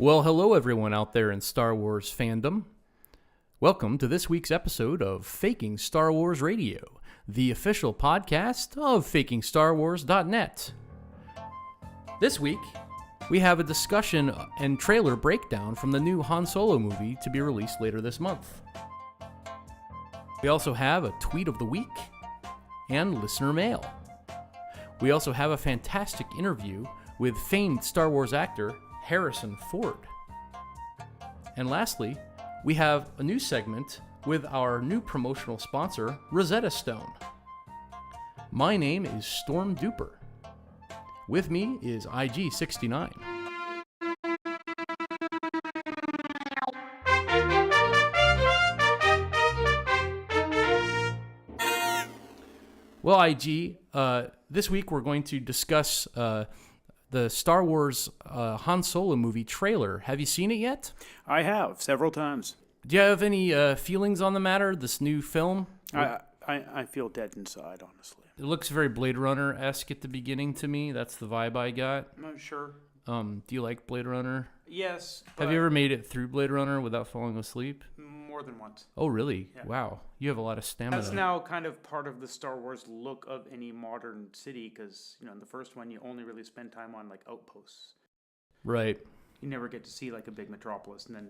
Well, hello everyone out there in Star Wars fandom. Welcome to this week's episode of Faking Star Wars Radio, the official podcast of FakingStarWars.net. This week, we have a discussion and trailer breakdown from the new Han Solo movie to be released later this month. We also have a tweet of the week and listener mail. We also have a fantastic interview with famed Star Wars actor Harrison Ford. And lastly, we have a new segment with our new promotional sponsor, Rosetta Stone. My name is Storm Duper. With me is IG69. Well, IG, this week we're going to discuss the Star Wars Han Solo movie trailer. Have you seen it yet? I have, several times. Do you have any feelings on the matter, this new film? I feel dead inside, honestly. It looks very Blade Runner-esque at the beginning to me. That's the vibe I got. I'm sure. Do you like Blade Runner? Yes. Have you ever made it through Blade Runner without falling asleep? More than once. Oh, really? Yeah. Wow. You have a lot of stamina. That's now kind of part of the Star Wars look of any modern city, because, in the first one, you only really spend time on, outposts. Right. You never get to see, a big metropolis, and then,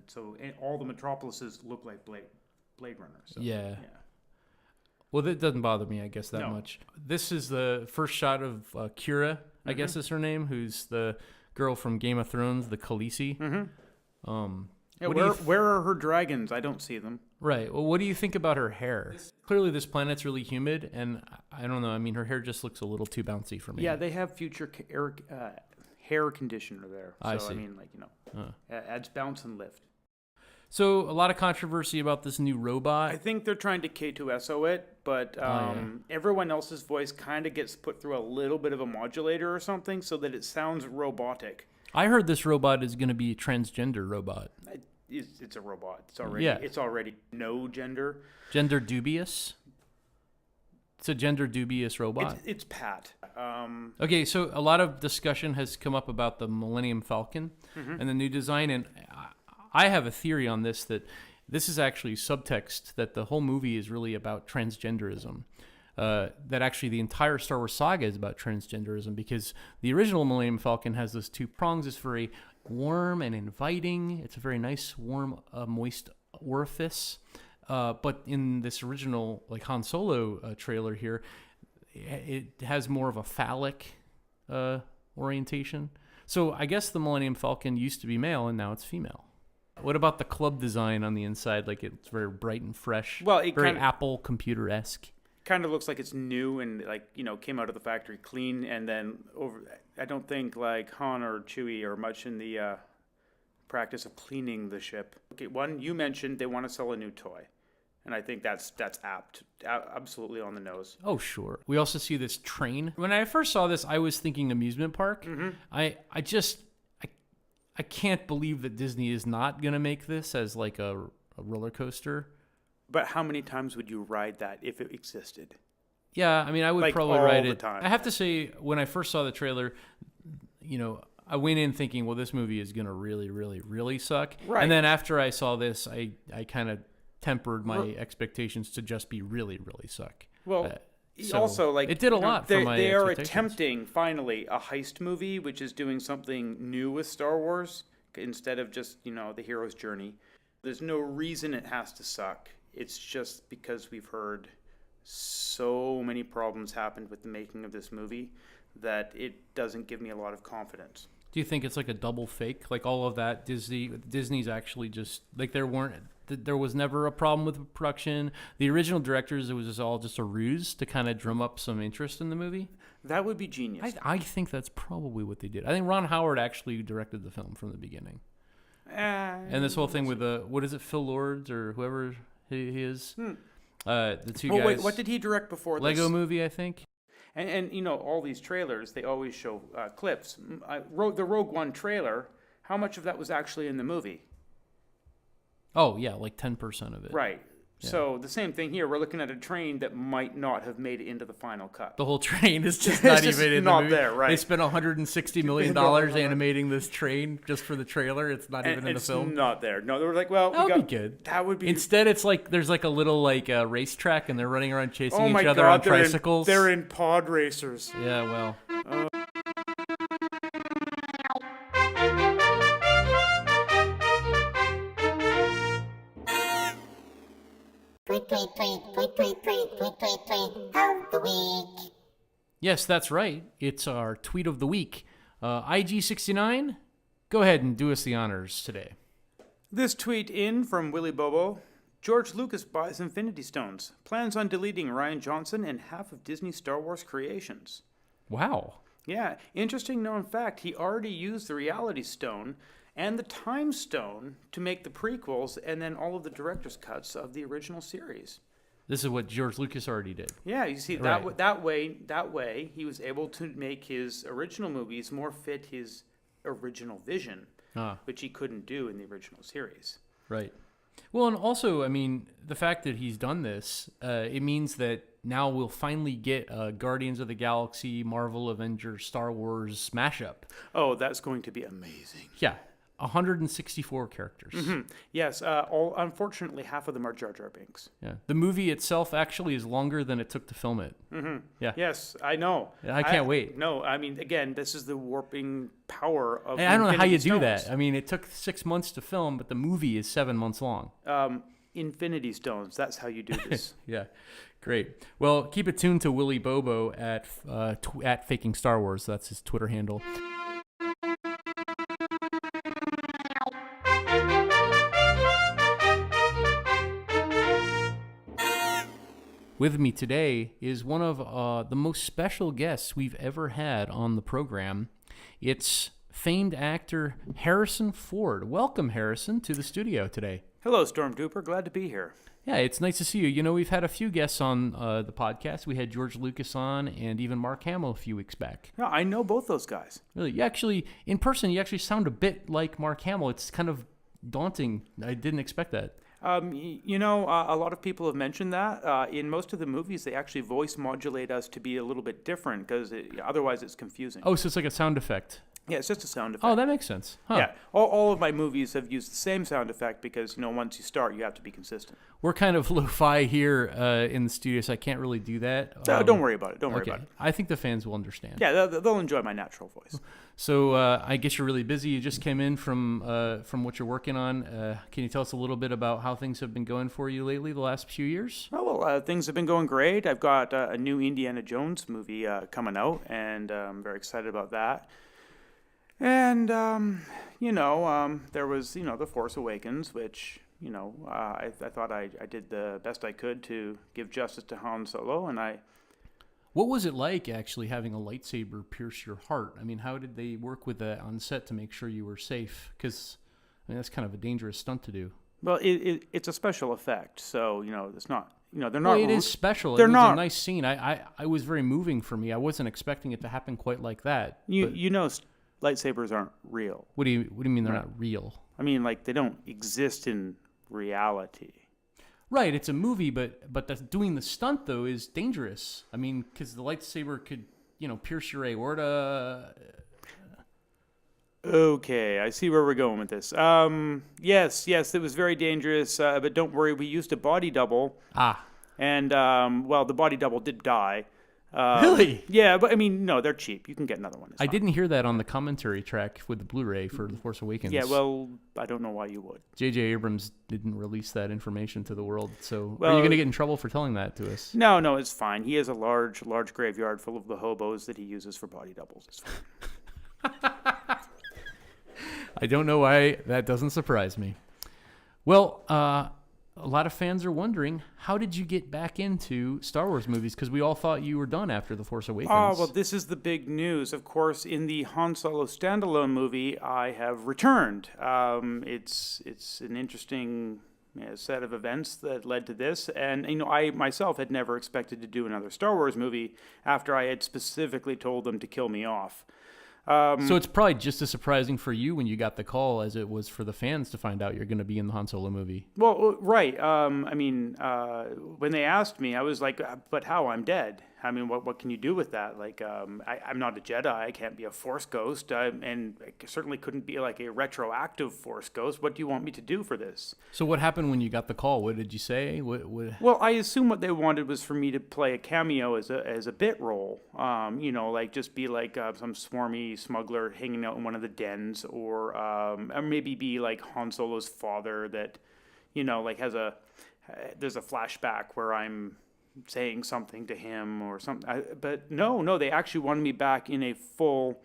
all the metropolises look like Blade Runner. So, yeah. Well, that doesn't bother me, I guess, that No. much. This is the first shot of Kira, I guess is her name, who's the girl from Game of Thrones, the Khaleesi. Yeah, where are her dragons? I don't see them. Right. Well, what do you think about her hair? Clearly, this planet's really humid, and I don't know. I mean, her hair just looks a little too bouncy for me. Yeah, they have future hair conditioner there. So, I see. Adds bounce and lift. So, a lot of controversy about this new robot. I think they're trying to K2SO it, but everyone else's voice kind of gets put through a little bit of a modulator or something so that it sounds robotic. I heard this robot is going to be a transgender robot. It's a robot. It's already no gender. Gender dubious? It's a gender dubious robot. It's Pat. Okay, so a lot of discussion has come up about the Millennium Falcon and the new design, and I have a theory on this, that this is actually subtext, that the whole movie is really about transgenderism. That actually the entire Star Wars saga is about transgenderism, because the original Millennium Falcon has those two prongs. It's very warm and inviting. It's a very nice, warm, moist orifice. But in this original Han Solo trailer here, it has more of a phallic orientation. So I guess the Millennium Falcon used to be male and now it's female. What about the club design on the inside? It's very bright and fresh. Well, it very Apple computer-esque. Kind of looks like it's new and came out of the factory clean, and then I don't think Han or Chewie are much in the practice of cleaning the ship. Okay, one, you mentioned they want to sell a new toy, and I think that's apt, absolutely on the nose. Oh, sure. We also see this train. When I first saw this, I was thinking amusement park. I can't believe that Disney is not going to make this as a roller coaster. But how many times would you ride that if it existed? Yeah, I mean, I would probably ride it. Time. I have to say, when I first saw the trailer, I went in thinking, well, this movie is going to really, really, really suck. Right. And then after I saw this, I kind of tempered my expectations to just be really, really suck. Well, also, it did a lot for my They are expectations. attempting, finally, a heist movie, which is doing something new with Star Wars, instead of just, the hero's journey. There's no reason it has to suck. It's just because we've heard so many problems happened with the making of this movie that it doesn't give me a lot of confidence. Do you think it's a double fake? All of that, Disney's actually just, there was never a problem with the production. The original directors, it was just all just a ruse to kind of drum up some interest in the movie? That would be genius. I think that's probably what they did. I think Ron Howard actually directed the film from the beginning. And this whole thing with what is it, Phil Lords or whoever he is? The two guys. Wait, what did he direct before this? Lego Movie, I think. And all these trailers, they always show clips. The Rogue One trailer, how much of that was actually in the movie? Oh, yeah, 10% of it. Right. So the same thing here. We're looking at a train that might not have made it into the final cut. The whole train is just not even in the movie. There, right? They spent $160 million animating this train just for the trailer. It's not even in the film. It's not there. No, they were like, well, that would be good. That would be. Instead, it's like there's like a little like racetrack, and they're running around chasing each other on tricycles. They're in pod racers. Yeah, well. Of the week. Yes, that's right. It's our tweet of the week. IG69, go ahead and do us the honors today. This tweet in from Willy Bobo. George Lucas buys Infinity Stones. Plans on deleting Rian Johnson and half of Disney's Star Wars creations. Wow. Yeah, interesting known fact. He already used the Reality Stone and the Time Stone to make the prequels and then all of the director's cuts of the original series. This is what George Lucas already did. Yeah, you see, Right. that way, he was able to make his original movies more fit his original vision, which he couldn't do in the original series. Right. Well, and also, I mean, the fact that he's done this, it means that now we'll finally get a Guardians of the Galaxy, Marvel, Avengers, Star Wars mashup. Oh, that's going to be amazing. Yeah. 164 characters. Mm-hmm. Yes, unfortunately, half of them are Jar Jar Binks. Yeah. The movie itself actually is longer than it took to film it. Mm-hmm. Yeah. Yes, I know. I can't wait. No, I mean, again, this is the warping power of I don't know how you Infinity do that. Stones. I mean, it took 6 months to film, but the movie is 7 months long. Infinity Stones, that's how you do this. Yeah, great. Well, keep it tuned to Willy Bobo at Faking Star Wars. That's his Twitter handle. With me today is one of the most special guests we've ever had on the program. It's famed actor Harrison Ford. Welcome, Harrison, to the studio today. Hello, Stormtrooper. Glad to be here. Yeah, it's nice to see you. You know, we've had a few guests on the podcast. We had George Lucas on and even Mark Hamill a few weeks back. Yeah, I know both those guys. Really? You actually, in person, you actually sound a bit like Mark Hamill. It's kind of daunting. I didn't expect that. A lot of people have mentioned that. In most of the movies, they actually voice modulate us to be a little bit different because otherwise it's confusing. Oh, so it's like a sound effect. Yeah, it's just a sound effect. Oh, that makes sense. Huh. Yeah, all of my movies have used the same sound effect because, once you start, you have to be consistent. We're kind of lo-fi here in the studio, so I can't really do that. Don't worry about it. Don't worry Okay. about it. I think the fans will understand. Yeah, they'll enjoy my natural voice. So I guess you're really busy. You just came in from what you're working on. Can you tell us a little bit about how things have been going for you lately, the last few years? Oh, well, things have been going great. I've got a new Indiana Jones movie coming out, and I'm very excited about that. And, there was, The Force Awakens, which, I thought I did the best I could to give justice to Han Solo, and What was it like actually having a lightsaber pierce your heart? I mean, how did they work with that on set to make sure you were safe? Because, that's kind of a dangerous stunt to do. Well, it's a special effect, so, it's not, they're not... Well, it is special. It was a nice scene. I was very moving for me. I wasn't expecting it to happen quite like that. Lightsabers aren't real. What do you mean they're not real? I mean, they don't exist in reality. Right, it's a movie, but doing the stunt, though, is dangerous. I mean, because the lightsaber could, pierce your aorta. Okay, I see where we're going with this. Yes, it was very dangerous, but don't worry, we used a body double. And, the body double did die. Really? Yeah, but no, they're cheap. You can get another one. I didn't hear that on the commentary track with the Blu-ray for The Force Awakens. Yeah, well, I don't know why you would. J.J. Abrams didn't release that information to the world, so are you going to get in trouble for telling that to us? No, it's fine. He has a large graveyard full of the hobos that he uses for body doubles. It's fine. I don't know why that doesn't surprise me. Well, a lot of fans are wondering, how did you get back into Star Wars movies? Because we all thought you were done after The Force Awakens. Oh, well, this is the big news. Of course, in the Han Solo standalone movie, I have returned. It's an interesting set of events that led to this. And, I myself had never expected to do another Star Wars movie after I had specifically told them to kill me off. So it's probably just as surprising for you when you got the call as it was for the fans to find out you're going to be in the Han Solo movie. Well, right. When they asked me, I was like, but how? I'm dead. I mean, what can you do with that? Like, I'm not a Jedi. I can't be a Force ghost. And I certainly couldn't be like a retroactive Force ghost. What do you want me to do for this? So what happened when you got the call? What did you say? Well, I assume what they wanted was for me to play a cameo as a bit role. Like just be like some swarmy smuggler hanging out in one of the dens, or maybe be like Han Solo's father that, like there's a flashback where I'm saying something to him or something. But no, they actually wanted me back in a full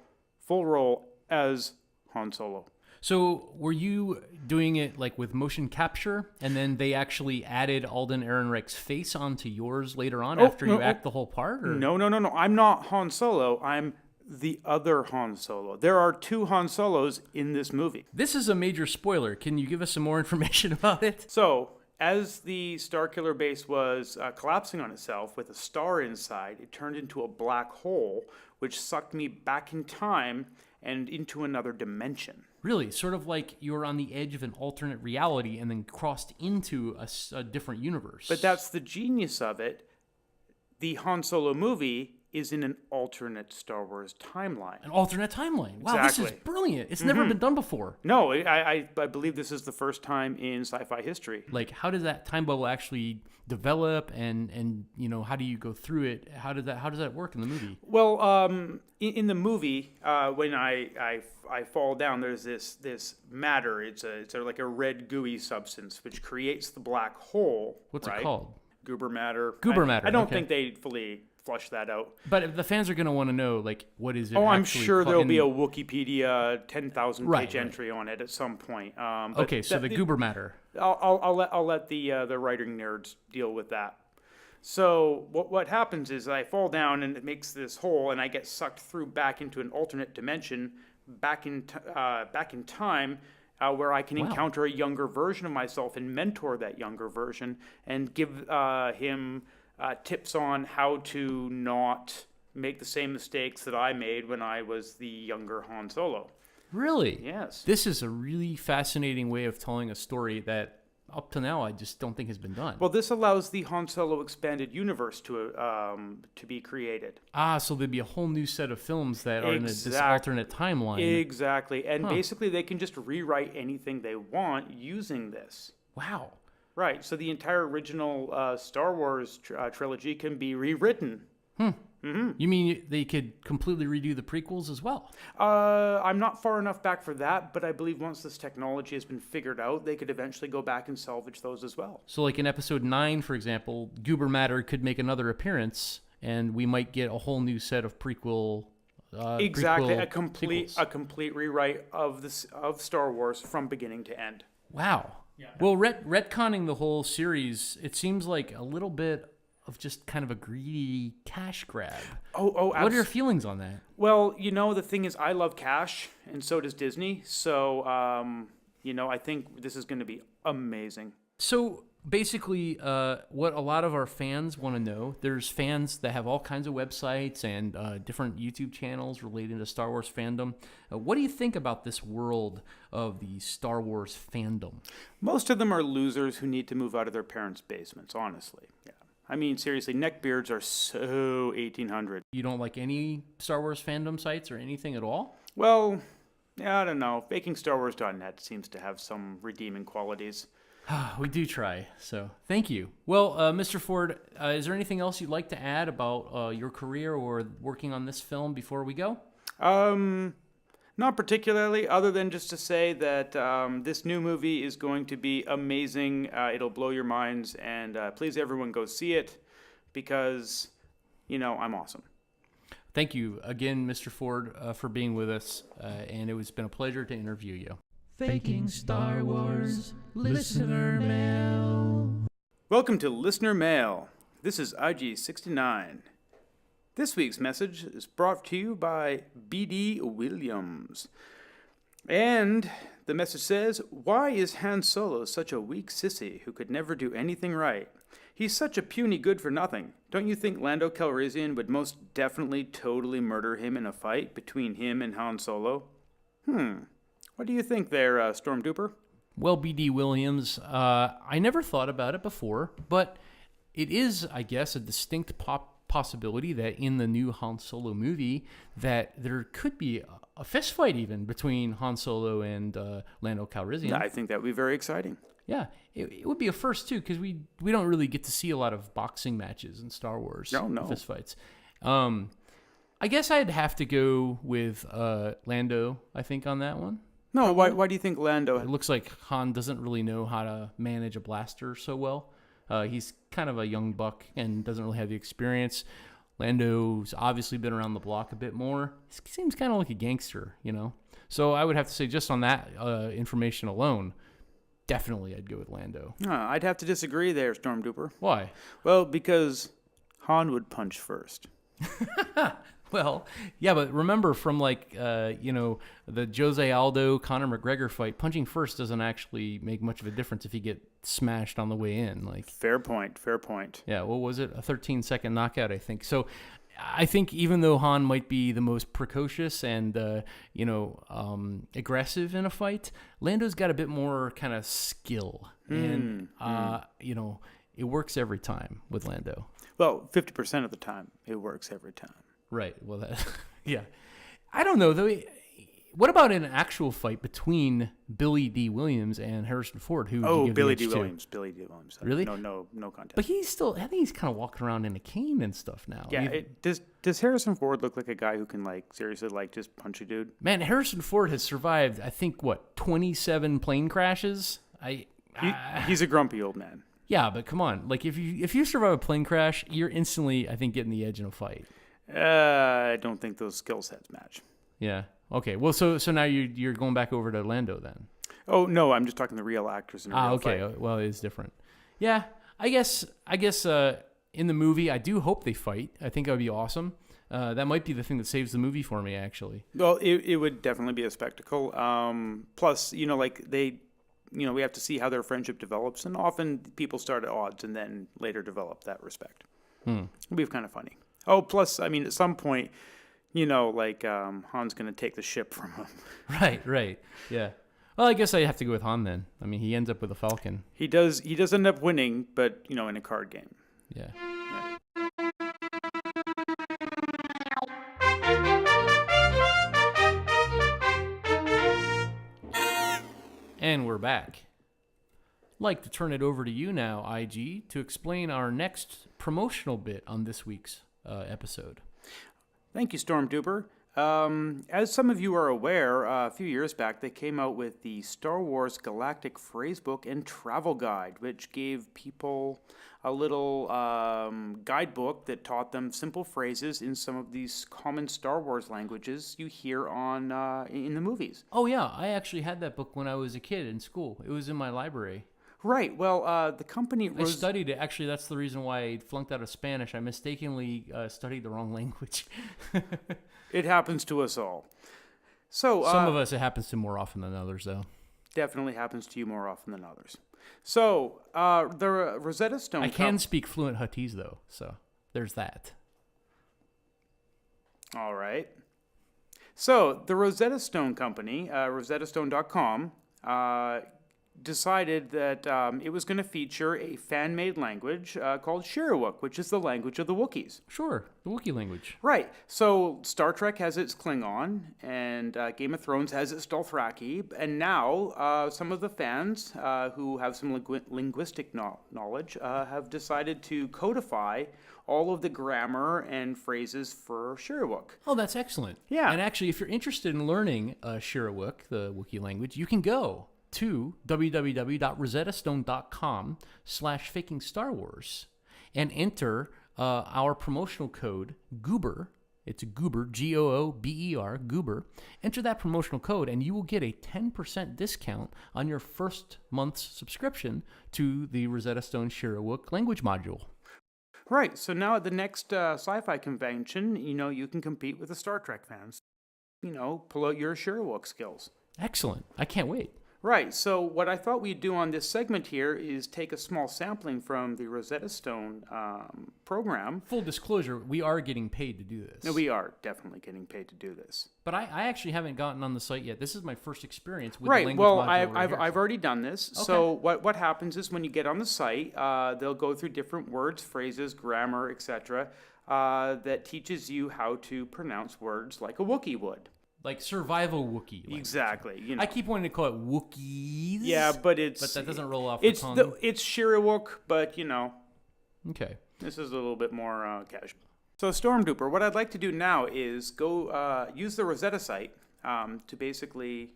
role as Han Solo. So were you doing it like with motion capture, and then they actually added Alden Ehrenreich's face onto yours later on after you act the whole part? Or? No. I'm not Han Solo. I'm the other Han Solo. There are 2 Han Solos in this movie. This is a major spoiler. Can you give us some more information about it? So, as the Starkiller base was collapsing on itself with a star inside, it turned into a black hole, which sucked me back in time and into another dimension. Really? Sort of like you were on the edge of an alternate reality and then crossed into a different universe. But that's the genius of it. The Han Solo movie is in an alternate Star Wars timeline. An alternate timeline. Wow, Exactly. This is brilliant. It's never been done before. No, I believe this is the first time in sci-fi history. Like, how does that time bubble actually develop, and how do you go through it? How does that work in the movie? Well, in the movie, when I fall down, there's this matter. It's like a red gooey substance which creates the black hole. What's right? it called? Goober matter. Goober matter. I don't okay. think they fully flush that out. But the fans are going to want to know, like, what is it? Oh, I'm sure there'll be a in... Wikipedia 10,000 page entry on it at some point. Okay, so the goober matter. I'll let the writing nerds deal with that. So what happens is I fall down and it makes this hole, and I get sucked through back into an alternate dimension, back in time. Where I can encounter a younger version of myself and mentor that younger version and give him tips on how to not make the same mistakes that I made when I was the younger Han Solo. Really? Yes. This is a really fascinating way of telling a story that up to now I just don't think has been done. Well, this allows the Han Solo expanded universe to be created. So there'd be a whole new set of films that are in this alternate timeline. Exactly. And basically they can just rewrite anything they want using this. Wow. Right. So the entire original Star Wars trilogy can be rewritten. Mm-hmm. You mean they could completely redo the prequels as well? I'm not far enough back for that, but I believe once this technology has been figured out, they could eventually go back and salvage those as well. So like in episode 9, for example, Goober Matter could make another appearance, and we might get a whole new set of prequel exactly, sequels. a complete rewrite of Star Wars from beginning to end. Wow. Yeah. Well, retconning the whole series, it seems like a little bit of just kind of a greedy cash grab. What are your feelings on that? Well, the thing is, I love cash, and so does Disney. So, I think this is going to be amazing. So basically, what a lot of our fans want to know, there's fans that have all kinds of websites and different YouTube channels relating to Star Wars fandom. What do you think about this world of the Star Wars fandom? Most of them are losers who need to move out of their parents' basements, honestly. Yeah. I mean, seriously, neckbeards are so 1800. You don't like any Star Wars fandom sites or anything at all? Well, I don't know. FakingStarWars.net seems to have some redeeming qualities. We do try, so thank you. Well, Mr. Ford, is there anything else you'd like to add about your career or working on this film before we go? Not particularly, other than just to say that this new movie is going to be amazing. It'll blow your minds, and please everyone go see it because, I'm awesome. Thank you again, Mr. Ford, for being with us, and it's been a pleasure to interview you. Faking Star Wars Listener Mail. Welcome to Listener Mail. This is IG69. This week's message is brought to you by B.D. Williams. And the message says, why is Han Solo such a weak sissy who could never do anything right? He's such a puny good for nothing. Don't you think Lando Calrissian would most definitely totally murder him in a fight between him and Han Solo? What do you think there, Stormtrooper? Well, B.D. Williams, I never thought about it before, but it is, I guess, a distinct possibility that in the new Han Solo movie that there could be a fist fight even between Han Solo and Lando Calrissian. I think that would be very exciting. Yeah, it would be a first too, because we don't really get to see a lot of boxing matches in Star Wars. No. Fist fights. I guess I'd have to go with Lando, I think, on that one. No, why do you think Lando? It looks like Han doesn't really know how to manage a blaster so well. He's kind of a young buck and doesn't really have the experience. Lando's obviously been around the block a bit more. He seems kind of like a gangster, you know? So I would have to say, just on that information alone, definitely I'd go with Lando. I'd have to disagree there, Stormtrooper. Why? Well, because Han would punch first. Well, yeah, but remember from the Jose Aldo Conor McGregor fight, punching first doesn't actually make much of a difference if you get smashed on the way in. Fair point. Yeah, what was it? A 13-second knockout, I think. So I think even though Han might be the most precocious and aggressive in a fight, Lando's got a bit more kind of skill, and it works every time with Lando. Well, 50% of the time, it works every time. Right. Well, yeah. I don't know, though. What about an actual fight between Billy D. Williams and Harrison Ford? Billy D. Williams. Really? No contest. But I think he's kind of walking around in a cane and stuff now. Yeah. Does Harrison Ford look like a guy who can, seriously, just punch a dude? Man, Harrison Ford has survived, I think, 27 plane crashes? He's a grumpy old man. Yeah, but come on. If you survive a plane crash, you're instantly, I think, getting the edge in a fight. I don't think those skill sets match. Yeah. Okay. Well, so now you're going back over to Lando then. Oh no, I'm just talking the real actors in a real okay. fight. Well, it's different. Yeah. I guess in the movie, I do hope they fight. I think that would be awesome. That might be the thing that saves the movie for me, actually. Well, it would definitely be a spectacle. Plus, we have to see how their friendship develops, and often people start at odds and then later develop that respect. It'd be kind of funny. Oh, plus, at some point, Han's going to take the ship from him. Right. Yeah. Well, I guess I have to go with Han then. He ends up with a Falcon. He does end up winning, but, in a card game. Yeah. And we're back. I'd like to turn it over to you now, IG, to explain our next promotional bit on this week's episode. Thank you, Stormtrooper. As some of you are aware, a few years back they came out with the Star Wars Galactic Phrasebook and Travel Guide, which gave people a little guidebook that taught them simple phrases in some of these common Star Wars languages you hear on in the movies. Oh yeah, I actually had that book when I was a kid in school. It was in my library. Right. Well, the company... I studied it. Actually, that's the reason why I flunked out of Spanish. I mistakenly studied the wrong language. It happens to us all. So some of us, it happens to more often than others, though. Definitely happens to you more often than others. So, the Rosetta Stone... I can speak fluent Huttese, though, so there's that. All right. So, the Rosetta Stone Company, rosettastone.com, decided that it was going to feature a fan-made language called Shyriiwook, which is the language of the Wookiees. Sure, the Wookiee language. Right. So Star Trek has its Klingon, and Game of Thrones has its Dothraki, and now some of the fans who have some linguistic knowledge have decided to codify all of the grammar and phrases for Shyriiwook. Oh, that's excellent. Yeah. And actually, if you're interested in learning Shyriiwook, the Wookiee language, you can go to www.rosettastone.com/fakingstarwars and enter our promotional code GOOBER. It's GOOBER, Goober, GOOBER. Enter that promotional code and you will get a 10% discount on your first month's subscription to the Rosetta Stone Shyriiwook language module. Right. So now at the next sci-fi convention, you can compete with the Star Trek fans. Pull out your Shyriiwook skills. Excellent. I can't wait. Right, so what I thought we'd do on this segment here is take a small sampling from the Rosetta Stone program. Full disclosure, we are getting paid to do this. No, we are definitely getting paid to do this. But I actually haven't gotten on the site yet. This is my first experience with the Right, language well, module I've already done this. Okay. So what happens is when you get on the site, they'll go through different words, phrases, grammar, etc., that teaches you how to pronounce words like a Wookiee would. Like survival Wookiee. Like. Exactly. You know. I keep wanting to call it Wookiees. Yeah, but that doesn't roll off it's the tongue. It's Shyriiwook, but Okay. this is a little bit more casual. So Stormduper, what I'd like to do now is go use the Rosetta site to basically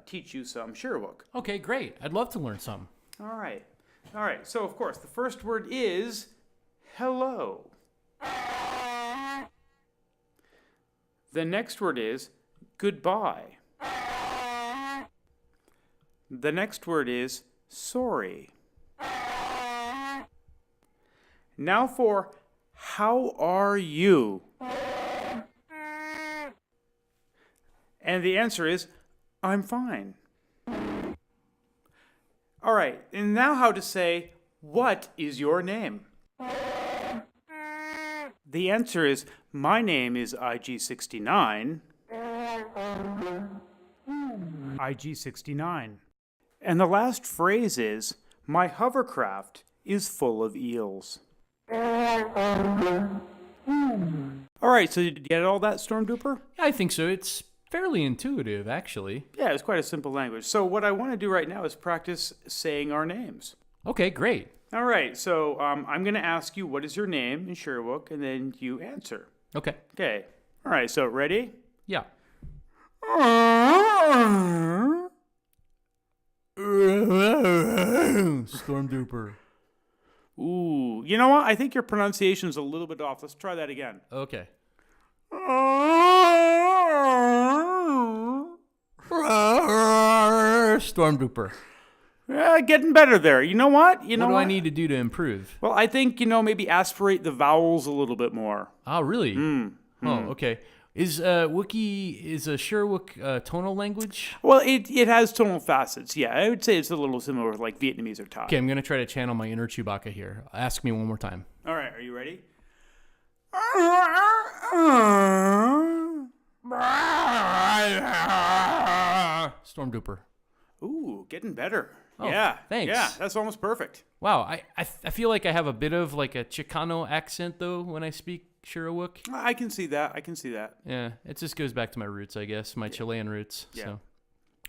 teach you some Shyriiwook. Okay, great. I'd love to learn some. All right. So of course the first word is hello. The next word is goodbye. The next word is sorry. Now for how are you? And the answer is I'm fine. All right, and now how to say what is your name? The answer is my name is IG69. IG69. And the last phrase is my hovercraft is full of eels. All right, so did you get all that, Stormduper? I think so. It's fairly intuitive, actually. Yeah, it's quite a simple language. So what I want to do right now is practice saying our names. Okay, great. All right, so I'm going to ask you what is your name in Shyriiwook, and then you answer. Okay. Okay. All right, so ready? Yeah. Stormduper. Ooh, you know what? I think your pronunciation's a little bit off. Let's try that again. Okay. Stormduper. Getting better there. You know what? What do I need to do to improve? Well, I think, maybe aspirate the vowels a little bit more. Oh, really? Oh, okay. Is Wookiee, is a Shyriiwook tonal language? Well, it has tonal facets. Yeah, I would say it's a little similar with like Vietnamese or Thai. Okay, I'm going to try to channel my inner Chewbacca here. Ask me one more time. All right, are you ready? Stormduper. Ooh, getting better. Oh, yeah. thanks. Yeah, that's almost perfect. Wow, I feel like I have a bit of like a Chicano accent, though, when I speak Shyriiwook. I can see that. Yeah, it just goes back to my roots, I guess, my Chilean roots. Yeah. So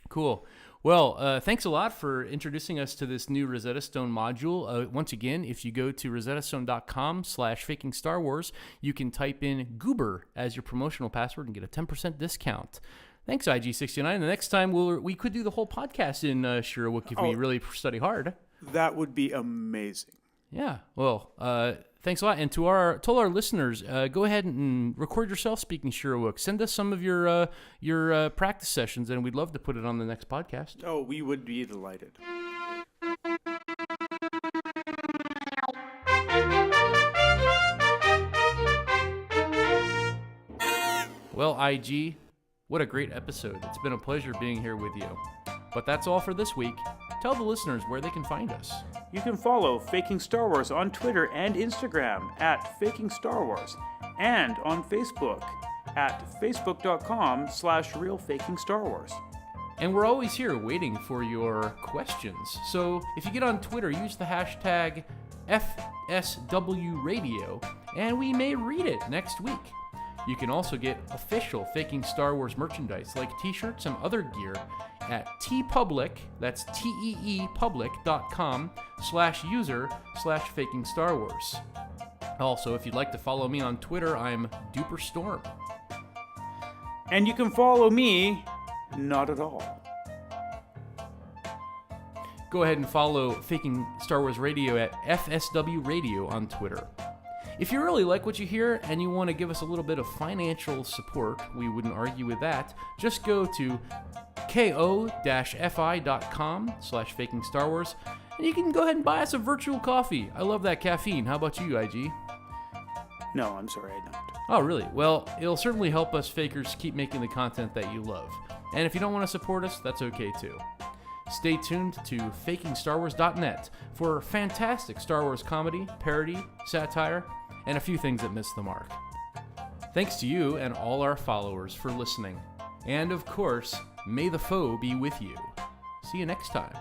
cool. Well, thanks a lot for introducing us to this new Rosetta Stone module. Once again, if you go to rosettastone.com/fakingstarwars, you can type in GOOBER as your promotional password and get a 10% discount. Thanks, IG69. The next time we could do the whole podcast in Shyriiwook if we really study hard. That would be amazing. Yeah. Well, thanks a lot. And to all our listeners, go ahead and record yourself speaking Shyriiwook. Send us some of your practice sessions, and we'd love to put it on the next podcast. Oh, we would be delighted. Well, IG, what a great episode. It's been a pleasure being here with you. But that's all for this week. Tell the listeners where they can find us. You can follow Faking Star Wars on Twitter and Instagram at Faking Star Wars, and on Facebook at facebook.com/realfakingstarwars. And we're always here waiting for your questions. So if you get on Twitter, use the hashtag FSWRadio, and we may read it next week. You can also get official Faking Star Wars merchandise like t-shirts and other gear at TeePublic, that's teepublic.com/user/Faking Star Wars. Also, if you'd like to follow me on Twitter, I'm Duper Storm. And you can follow me, not at all. Go ahead and follow Faking Star Wars Radio at FSW Radio on Twitter. If you really like what you hear and you want to give us a little bit of financial support, we wouldn't argue with that. Just go to ko-fi.com/Faking Star Wars, and you can go ahead and buy us a virtual coffee. I love that caffeine. How about you, IG? No, I'm sorry, I don't. Oh, really? Well, it'll certainly help us fakers keep making the content that you love. And if you don't want to support us, that's okay too. Stay tuned to FakingStarWars.net for fantastic Star Wars comedy, parody, satire, and a few things that miss the mark. Thanks to you and all our followers for listening. And of course, may the Faux be with you. See you next time.